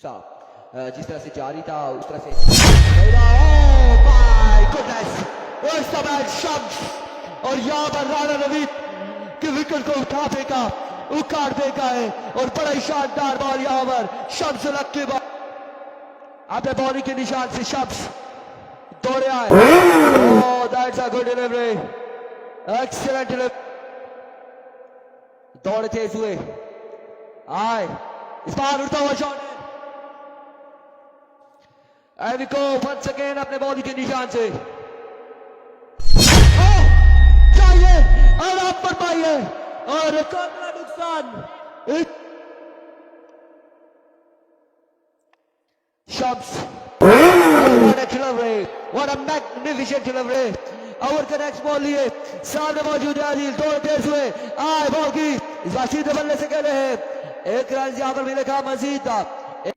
जिस तरह से जारी था उस तरह से oh my goodness first the man Shams और यहाँ पर राणा नवीद के विकेट को उठा फेंका उखाड़ फेंका है और बड़ा ही शानदार बॉल यहाँ पर शम्स लग के बॉल अपने बॉलिंग के निशान से शम्स दौड़े आए oh that's a good delivery excellent delivery दौड़े तेज हुए आए इस बार उड़ता हुआ शॉट एविको once again अपने बॉलिंग के निशान से चाहिए और आप पर पाइए और रिकॉर्ड का नुकसान Shams what a delivery what a magnificent delivery over का नेक्स्ट बॉल लिए सामने मौजूद है आदिल दौड़ तेज हुए आए बॉल की इस बार सीधे बल्ले से कह रहे हैं एक रन यहाँ पर मिलेगा मजीद था